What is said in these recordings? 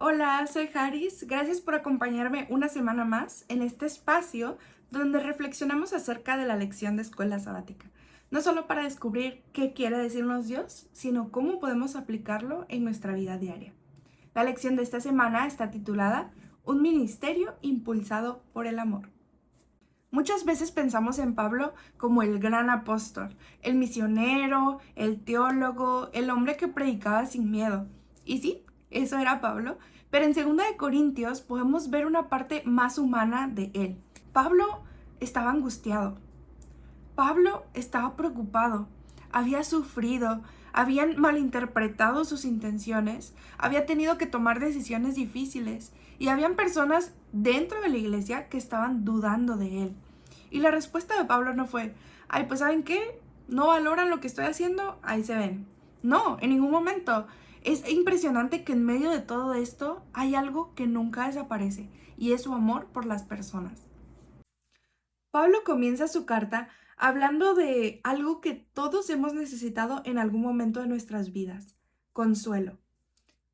Hola, soy Haris. Gracias por acompañarme una semana más en este espacio donde reflexionamos acerca de la lección de escuela sabática. No solo para descubrir qué quiere decirnos Dios, sino cómo podemos aplicarlo en nuestra vida diaria. La lección de esta semana está titulada Un ministerio impulsado por el amor. Muchas veces pensamos en Pablo como el gran apóstol, el misionero, el teólogo, el hombre que predicaba sin miedo. Y sí, eso era Pablo, pero en 2 Corintios podemos ver una parte más humana de él. Pablo estaba angustiado, Pablo estaba preocupado, había sufrido, habían malinterpretado sus intenciones, había tenido que tomar decisiones difíciles y habían personas dentro de la iglesia que estaban dudando de él. Y la respuesta de Pablo no fue, ay, pues ¿saben qué? ¿No valoran lo que estoy haciendo? Ahí se ven. No, en ningún momento. Es impresionante que en medio de todo esto hay algo que nunca desaparece y es su amor por las personas. Pablo comienza su carta hablando de algo que todos hemos necesitado en algún momento de nuestras vidas, consuelo.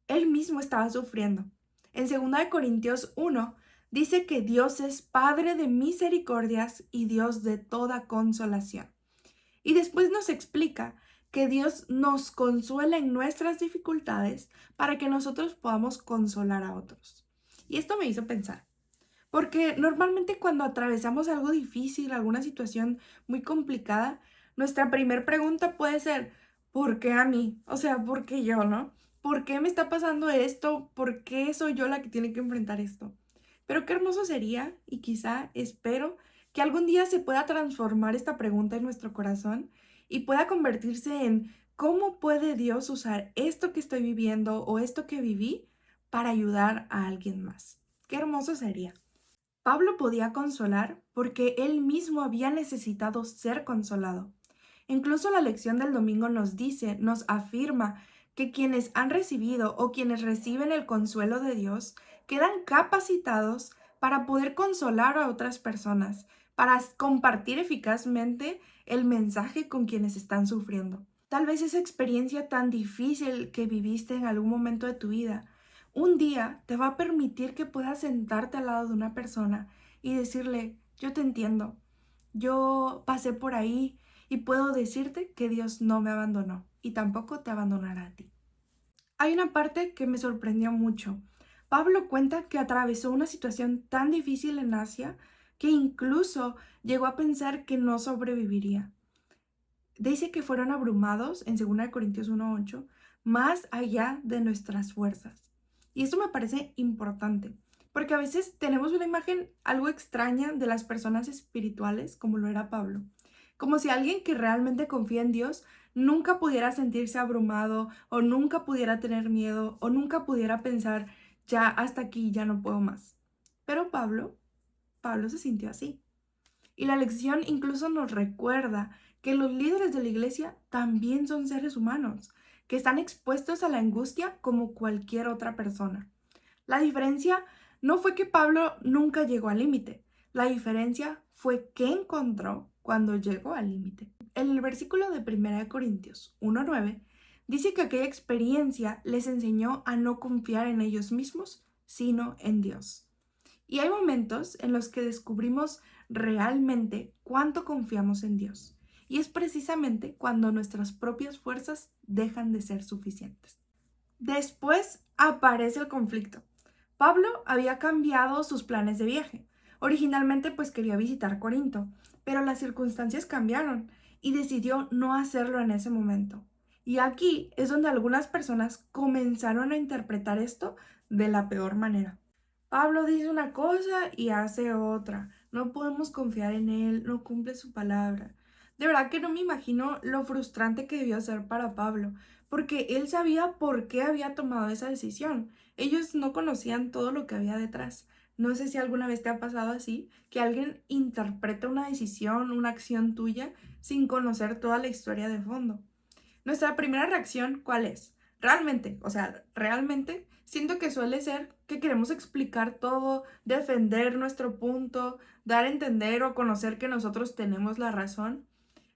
Él mismo estaba sufriendo. En 2 Corintios 1 dice que Dios es Padre de misericordias y Dios de toda consolación. Y después nos explica que Dios nos consuela en nuestras dificultades para que nosotros podamos consolar a otros. Y esto me hizo pensar. Porque normalmente cuando atravesamos algo difícil, alguna situación muy complicada, nuestra primera pregunta puede ser, ¿por qué a mí? O sea, ¿por qué yo, no? ¿Por qué me está pasando esto? ¿Por qué soy yo la que tiene que enfrentar esto? Pero qué hermoso sería, y quizá espero, que algún día se pueda transformar esta pregunta en nuestro corazón y pueda convertirse en cómo puede Dios usar esto que estoy viviendo o esto que viví para ayudar a alguien más. Qué hermoso sería. Pablo podía consolar porque él mismo había necesitado ser consolado. Incluso la lección del domingo nos dice, nos afirma que quienes han recibido o quienes reciben el consuelo de Dios quedan capacitados para poder consolar a otras personas, para compartir eficazmente el mensaje con quienes están sufriendo. Tal vez esa experiencia tan difícil que viviste en algún momento de tu vida un día te va a permitir que puedas sentarte al lado de una persona y decirle, yo te entiendo, yo pasé por ahí y puedo decirte que Dios no me abandonó y tampoco te abandonará a ti. Hay una parte que me sorprendió mucho. Pablo cuenta que atravesó una situación tan difícil en Asia que incluso llegó a pensar que no sobreviviría. Dice que fueron abrumados en 2 Corintios 1:8, más allá de nuestras fuerzas. Y esto me parece importante, porque a veces tenemos una imagen algo extraña de las personas espirituales, como lo era Pablo. Como si alguien que realmente confía en Dios nunca pudiera sentirse abrumado, o nunca pudiera tener miedo, o nunca pudiera pensar, ya hasta aquí, ya no puedo más. Pero Pablo se sintió así. Y la lección incluso nos recuerda que los líderes de la iglesia también son seres humanos, que están expuestos a la angustia como cualquier otra persona. La diferencia no fue que Pablo nunca llegó al límite, la diferencia fue qué encontró cuando llegó al límite. En el versículo de 1 Corintios 1:9 dice que aquella experiencia les enseñó a no confiar en ellos mismos, sino en Dios. Y hay momentos en los que descubrimos realmente cuánto confiamos en Dios. Y es precisamente cuando nuestras propias fuerzas dejan de ser suficientes. Después aparece el conflicto. Pablo había cambiado sus planes de viaje. Originalmente pues quería visitar Corinto, pero las circunstancias cambiaron y decidió no hacerlo en ese momento. Y aquí es donde algunas personas comenzaron a interpretar esto de la peor manera. Pablo dice una cosa y hace otra. No podemos confiar en él, no cumple su palabra. De verdad que no me imagino lo frustrante que debió ser para Pablo, porque él sabía por qué había tomado esa decisión. Ellos no conocían todo lo que había detrás. No sé si alguna vez te ha pasado así, que alguien interpreta una decisión, una acción tuya, sin conocer toda la historia de fondo. Nuestra primera reacción, ¿cuál es? Realmente, o sea, realmente siento que suele ser que queremos explicar todo, defender nuestro punto, dar a entender o conocer que nosotros tenemos la razón.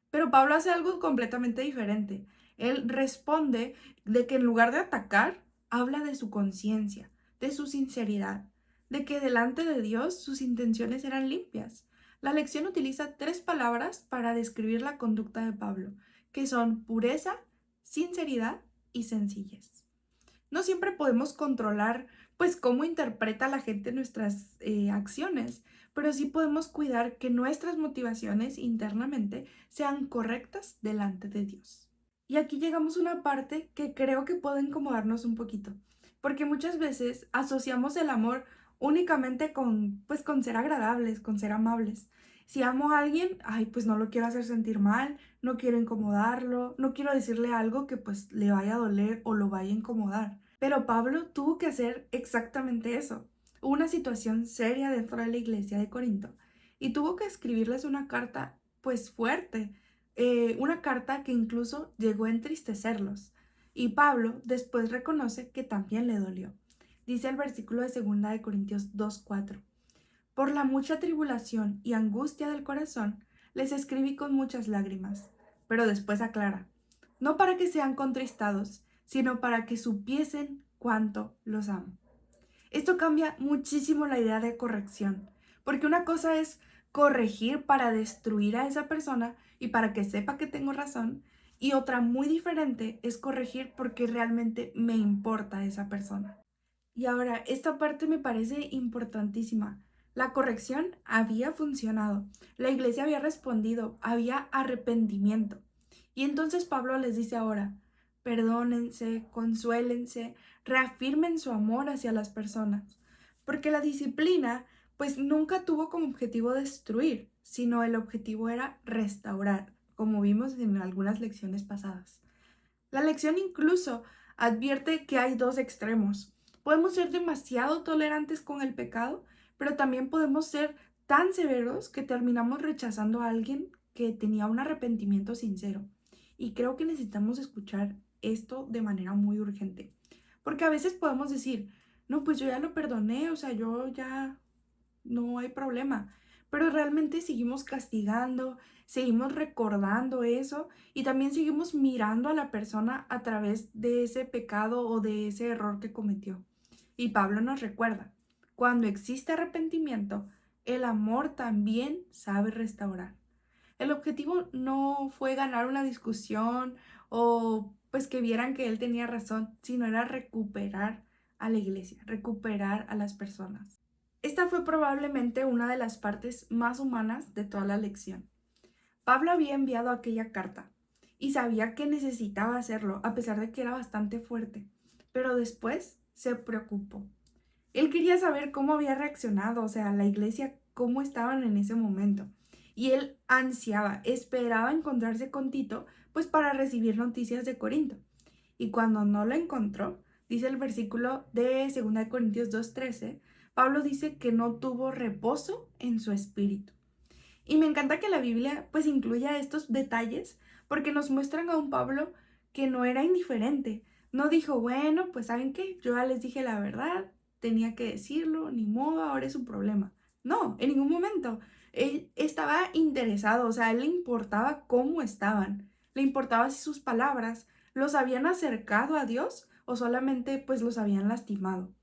Pero Pablo hace algo completamente diferente. Él responde de que en lugar de atacar, habla de su conciencia, de su sinceridad, de que delante de Dios sus intenciones eran limpias. La lección utiliza 3 palabras para describir la conducta de Pablo, que son pureza, sinceridad y sencillez. No siempre podemos controlar, pues, cómo interpreta la gente nuestras acciones, pero sí podemos cuidar que nuestras motivaciones internamente sean correctas delante de Dios. Y aquí llegamos a una parte que creo que puede incomodarnos un poquito, porque muchas veces asociamos el amor únicamente con, pues, con ser agradables, con ser amables. Si amo a alguien, ay, pues no lo quiero hacer sentir mal, no quiero incomodarlo, no quiero decirle algo que pues le vaya a doler o lo vaya a incomodar. Pero Pablo tuvo que hacer exactamente eso. Hubo una situación seria dentro de la iglesia de Corinto y tuvo que escribirles una carta pues fuerte, una carta que incluso llegó a entristecerlos. Y Pablo después reconoce que también le dolió. Dice el versículo de 2 Corintios 2:4. Por la mucha tribulación y angustia del corazón, les escribí con muchas lágrimas. Pero después aclara, no para que sean contristados, sino para que supiesen cuánto los amo. Esto cambia muchísimo la idea de corrección, porque una cosa es corregir para destruir a esa persona y para que sepa que tengo razón, y otra muy diferente es corregir porque realmente me importa esa persona. Y ahora, esta parte me parece importantísima. La corrección había funcionado, la iglesia había respondido, había arrepentimiento. Y entonces Pablo les dice ahora, perdónense, consuélense, reafirmen su amor hacia las personas. Porque la disciplina, pues nunca tuvo como objetivo destruir, sino el objetivo era restaurar, como vimos en algunas lecciones pasadas. La lección incluso advierte que hay 2 extremos. Podemos ser demasiado tolerantes con el pecado, pero también podemos ser tan severos que terminamos rechazando a alguien que tenía un arrepentimiento sincero. Y creo que necesitamos escuchar esto de manera muy urgente. Porque a veces podemos decir, no, pues yo ya lo perdoné, o sea, yo ya no hay problema. Pero realmente seguimos castigando, seguimos recordando eso y también seguimos mirando a la persona a través de ese pecado o de ese error que cometió. Y Pablo nos recuerda, cuando existe arrepentimiento, el amor también sabe restaurar. El objetivo no fue ganar una discusión o pues que vieran que él tenía razón, sino era recuperar a la iglesia, recuperar a las personas. Esta fue probablemente una de las partes más humanas de toda la lección. Pablo había enviado aquella carta y sabía que necesitaba hacerlo, a pesar de que era bastante fuerte, pero después se preocupó. Él quería saber cómo había reaccionado, o sea, la iglesia, cómo estaban en ese momento. Y él ansiaba, esperaba encontrarse con Tito, pues para recibir noticias de Corinto. Y cuando no lo encontró, dice el versículo de 2 Corintios 2:13, Pablo dice que no tuvo reposo en su espíritu. Y me encanta que la Biblia pues incluya estos detalles porque nos muestran a un Pablo que no era indiferente. No dijo, bueno, pues ¿saben qué? Yo ya les dije la verdad, tenía que decirlo, ni modo, ahora es un problema. No, en ningún momento. Él estaba interesado, o sea, a él le importaba cómo estaban, le importaba si sus palabras los habían acercado a Dios o solamente pues los habían lastimado.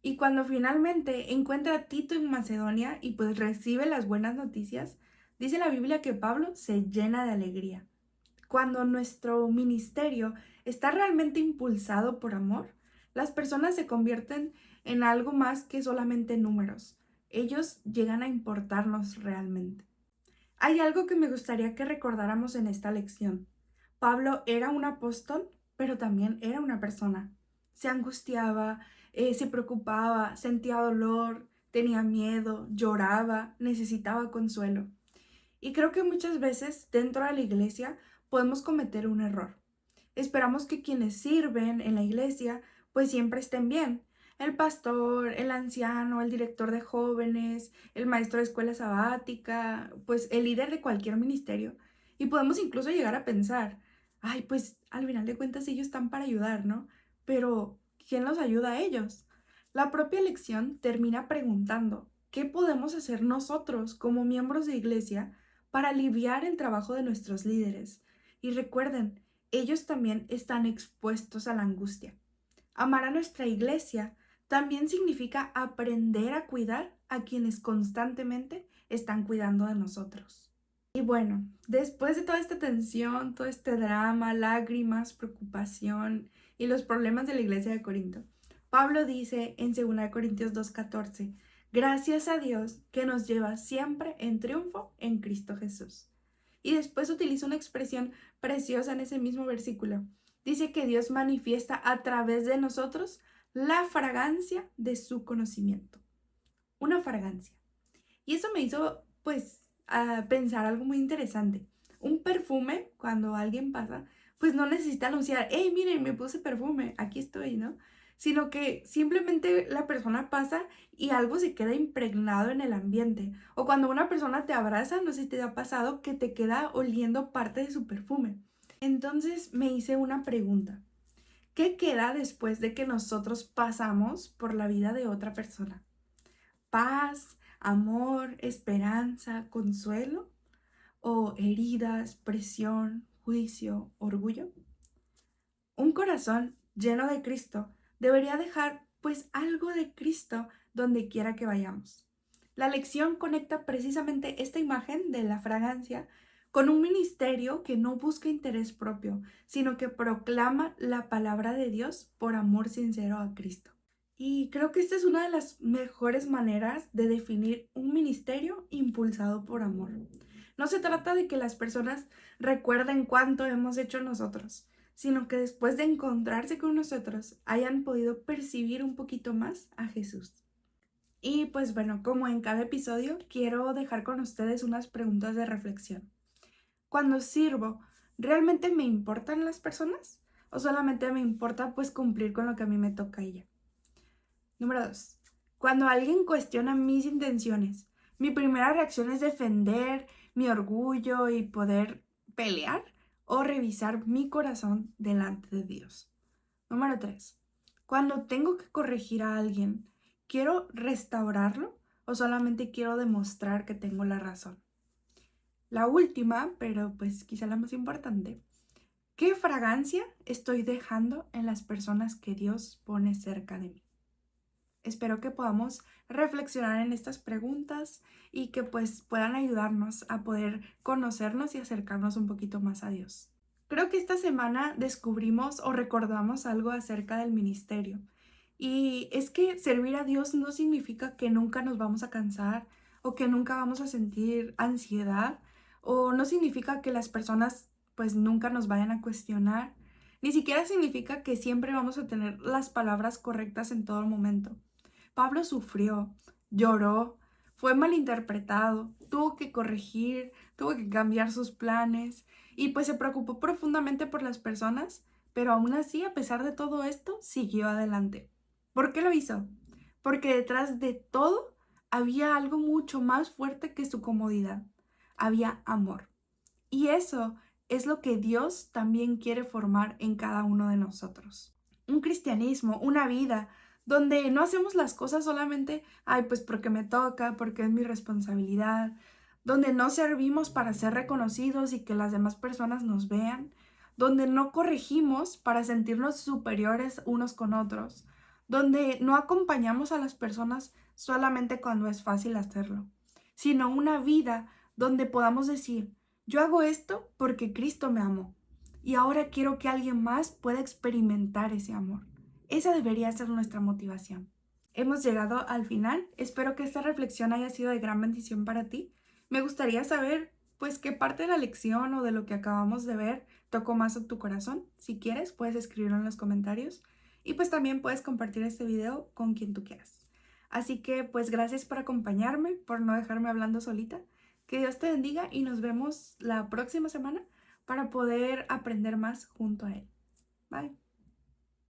Y cuando finalmente encuentra a Tito en Macedonia y pues recibe las buenas noticias, dice la Biblia que Pablo se llena de alegría. Cuando nuestro ministerio está realmente impulsado por amor, las personas se convierten en algo más que solamente números. Ellos llegan a importarnos realmente. Hay algo que me gustaría que recordáramos en esta lección. Pablo era un apóstol, pero también era una persona. Se angustiaba, se preocupaba, sentía dolor, tenía miedo, lloraba, necesitaba consuelo. Y creo que muchas veces dentro de la iglesia podemos cometer un error. Esperamos que quienes sirven en la iglesia pues siempre estén bien. El pastor, el anciano, el director de jóvenes, el maestro de escuela sabática, pues el líder de cualquier ministerio. Y podemos incluso llegar a pensar, ay, pues al final de cuentas ellos están para ayudar, ¿no? Pero ¿quién los ayuda a ellos? La propia lección termina preguntando, ¿qué podemos hacer nosotros como miembros de iglesia para aliviar el trabajo de nuestros líderes? Y recuerden, ellos también están expuestos a la angustia. Amar a nuestra iglesia también significa aprender a cuidar a quienes constantemente están cuidando de nosotros. Y bueno, después de toda esta tensión, todo este drama, lágrimas, preocupación y los problemas de la iglesia de Corinto, Pablo dice en 2 Corintios 2:14, gracias a Dios que nos lleva siempre en triunfo en Cristo Jesús. Y después utiliza una expresión preciosa en ese mismo versículo. Dice que Dios manifiesta a través de nosotros la fragancia de su conocimiento. Una fragancia. Y eso me hizo, pues, pensar algo muy interesante. Un perfume, cuando alguien pasa, pues no necesita anunciar, hey, miren, me puse perfume, aquí estoy, ¿no? Sino que simplemente la persona pasa y algo se queda impregnado en el ambiente. O cuando una persona te abraza, no sé si te ha pasado, que te queda oliendo parte de su perfume. Entonces me hice una pregunta. ¿Qué queda después de que nosotros pasamos por la vida de otra persona? ¿Paz, amor, esperanza, consuelo? ¿O heridas, presión, juicio, orgullo? Un corazón lleno de Cristo debería dejar pues algo de Cristo donde quiera que vayamos. La lección conecta precisamente esta imagen de la fragancia con un ministerio que no busca interés propio, sino que proclama la palabra de Dios por amor sincero a Cristo. Y creo que esta es una de las mejores maneras de definir un ministerio impulsado por amor. No se trata de que las personas recuerden cuánto hemos hecho nosotros, sino que después de encontrarse con nosotros hayan podido percibir un poquito más a Jesús. Y pues bueno, como en cada episodio, quiero dejar con ustedes unas preguntas de reflexión. Cuando sirvo, ¿realmente me importan las personas? ¿O solamente me importa pues cumplir con lo que a mí me toca y ya? Número 2. Cuando alguien cuestiona mis intenciones, mi primera reacción es defender mi orgullo y poder pelear o revisar mi corazón delante de Dios. Número 3. Cuando tengo que corregir a alguien, ¿quiero restaurarlo o solamente quiero demostrar que tengo la razón? La última, pero pues quizá la más importante, ¿qué fragancia estoy dejando en las personas que Dios pone cerca de mí? Espero que podamos reflexionar en estas preguntas y que pues puedan ayudarnos a poder conocernos y acercarnos un poquito más a Dios. Creo que esta semana descubrimos o recordamos algo acerca del ministerio. Y es que servir a Dios no significa que nunca nos vamos a cansar o que nunca vamos a sentir ansiedad o no significa que las personas pues nunca nos vayan a cuestionar. Ni siquiera significa que siempre vamos a tener las palabras correctas en todo momento. Pablo sufrió, lloró, fue malinterpretado, tuvo que corregir, tuvo que cambiar sus planes y pues se preocupó profundamente por las personas, pero aún así, a pesar de todo esto, siguió adelante. ¿Por qué lo hizo? Porque detrás de todo había algo mucho más fuerte que su comodidad. Había amor. Y eso es lo que Dios también quiere formar en cada uno de nosotros. Un cristianismo, una vida donde no hacemos las cosas solamente, ay, pues porque me toca, porque es mi responsabilidad, donde no servimos para ser reconocidos y que las demás personas nos vean, donde no corregimos para sentirnos superiores unos con otros, donde no acompañamos a las personas solamente cuando es fácil hacerlo, sino una vida donde podamos decir, yo hago esto porque Cristo me amó y ahora quiero que alguien más pueda experimentar ese amor. Esa debería ser nuestra motivación. Hemos llegado al final. Espero que esta reflexión haya sido de gran bendición para ti. Me gustaría saber, pues, qué parte de la lección o de lo que acabamos de ver tocó más a tu corazón. Si quieres, puedes escribirlo en los comentarios y pues también puedes compartir este video con quien tú quieras. Así que, pues, gracias por acompañarme, por no dejarme hablando solita. Que Dios te bendiga y nos vemos la próxima semana para poder aprender más junto a Él. Bye.